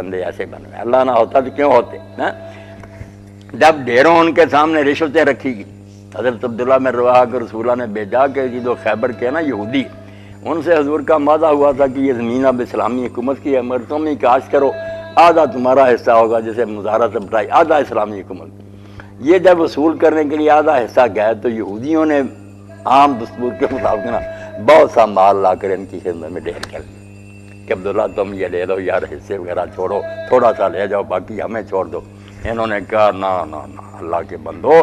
بندے ایسے بن گئے، اللہ نہ ہوتا تو کیوں ہوتے نا؟ جب ڈھیروں ان کے سامنے رشوتیں رکھی گئی، حضرت عبداللہ میں رواحہ کو رسول اللہ نے بھیجا کہ یہ جو خیبر کے نا یہودی، ان سے حضور کا وعدہ ہوا تھا کہ یہ زمین اب اسلامی حکومت کی ہے، مگر تم ہی کاش کرو، آدھا تمہارا حصہ ہوگا، جیسے مظاہرہ سے بتائی آدھا اسلامی حکومت۔ یہ جب وصول کرنے کے لیے آدھا حصہ گئے تو یہودیوں نے عام دستور کے مطابق نا بہت سا مال لا کر ان کی خدمت میں ڈھیر کر دیا کہ عبداللہ تم یہ لے لو یار، حصے وغیرہ چھوڑو، تھوڑا سا لے جاؤ، باقی ہمیں چھوڑ دو۔ انہوں نے کہا نا نا نا، اللہ کے بندو،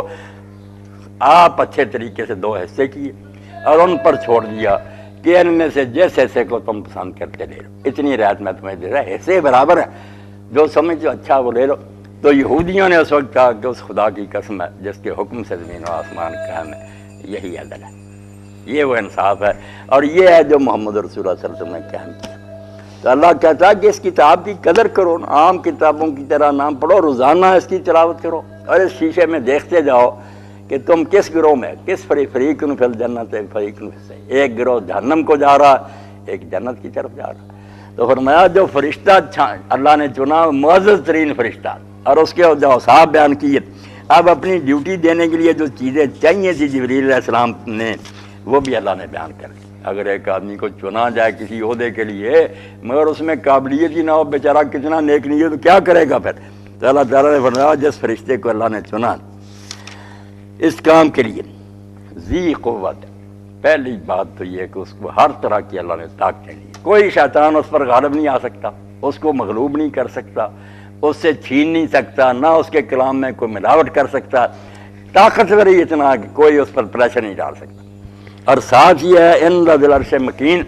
آپ اچھے طریقے سے 2 حصے کیے اور ان پر چھوڑ دیا کہ ان میں سے جس حصے کو تم پسند کرتے لے لو، اتنی رعایت میں تمہیں دے رہا، حصے برابر ہیں، جو سمجھو اچھا وہ لے لو۔ تو یہودیوں نے اس وقت کہا کہ اس خدا کی قسم ہے جس کے حکم سے زمین و آسمان قائم ہے، یہی عدل ہے، یہ وہ انصاف ہے، اور یہ ہے جو محمد رسول اللہ صلی اللہ علیہ وسلم نے قائم کیا۔ تو اللہ کہتا ہے کہ اس کتاب کی قدر کرو، عام کتابوں کی طرح نام پڑھو، روزانہ اس کی تلاوت کرو، اور اس شیشے میں دیکھتے جاؤ کہ تم کس گروہ میں، کس فریق فی الجنت فریق فی السعیر، ایک گروہ جہنم کو جا رہا، ایک جنت کی طرف جا رہا۔ تو فرمایا جو فرشتہ اللہ نے چنا، معزز ترین فرشتہ، اور اس کے جو اوصاف بیان کیے، اب اپنی ڈیوٹی دینے کے لیے جو چیزیں چاہیے تھی جبرائیل علیہ السلام نے، وہ بھی اللہ نے بیان کر دی۔ اگر ایک آدمی کو چنا جائے کسی عہدے کے لیے مگر اس میں قابلیت ہی نہ ہو، بیچارہ کتنا نیک نہیں ہے تو کیا کرے گا پھر؟ تو اللہ تعالیٰ نے فرمایا جس فرشتے کو اللہ نے چنا اس کام کے لیے، ذی قوت، پہلی بات تو یہ کہ اس کو ہر طرح کی اللہ نے طاقت دی، کوئی شیطان اس پر غالب نہیں آ سکتا، اس کو مغلوب نہیں کر سکتا، اس سے چھین نہیں سکتا، نہ اس کے کلام میں کوئی ملاوٹ کر سکتا، طاقتور ہی اتنا کہ کوئی اس پر پریشر نہیں ڈال سکتا۔ اور ساتھ یہ ہے ان ذی العرش مکین،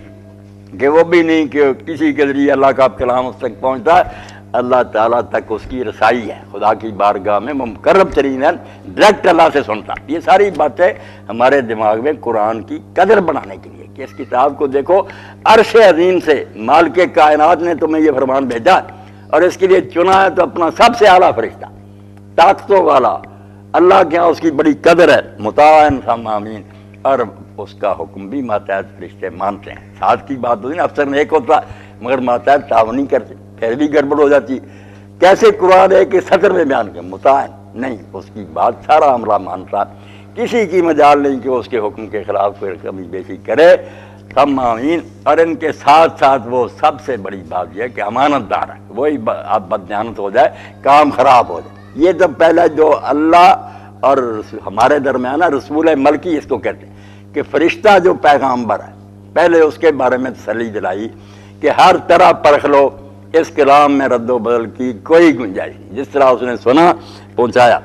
کہ وہ بھی نہیں کہ کسی کے ذریعے اللہ کا کلام اس تک پہنچتا ہے، اللہ تعالیٰ تک اس کی رسائی ہے، خدا کی بارگاہ میں مقرب ترین ہے، ڈائریکٹ اللہ سے سنتا۔ یہ ساری باتیں ہمارے دماغ میں قرآن کی قدر بنانے کے لیے کہ اس کتاب کو دیکھو، عرش عظیم سے مالک کائنات نے تمہیں یہ فرمان بھیجا اور اس کے لیے چنا ہے، تو اپنا سب سے اعلیٰ فرشتہ، طاقتوں والا، اللہ کے ہاں اس کی بڑی قدر ہے، مطاع ثم امین، اور اس کا حکم بھی ماتحت فرشتے مانتے ہیں۔ ساتھ کی بات ہوتی ہے نا، افسر نیک ہوتا مگر ماتحت تعاون نہیں کرتے، پھر بھی گڑبڑ ہو جاتی۔ کیسے قرآن ہے کہ سطر میں بیان کر مطاع نہیں، اس کی بات سارا عملہ مانتا، کسی کی مجال نہیں کہ اس کے حکم کے خلاف کوئی کمی بیشی کرے۔ ثم امین، اور ان کے ساتھ ساتھ وہ سب سے بڑی بات یہ ہے کہ امانت دار ہے، وہی اب بددیانت ہو جائے، کام خراب ہو جائے۔ یہ تو پہلے جو اللہ اور ہمارے درمیان رسول ملکی اس کو کہتے ہیں کہ فرشتہ جو پیغامبر ہے، پہلے اس کے بارے میں تسلی دلائی کہ ہر طرح پرکھ لو، اس کلام میں رد و بدل کی کوئی گنجائش نہیں، جس طرح اس نے سنا پہنچایا۔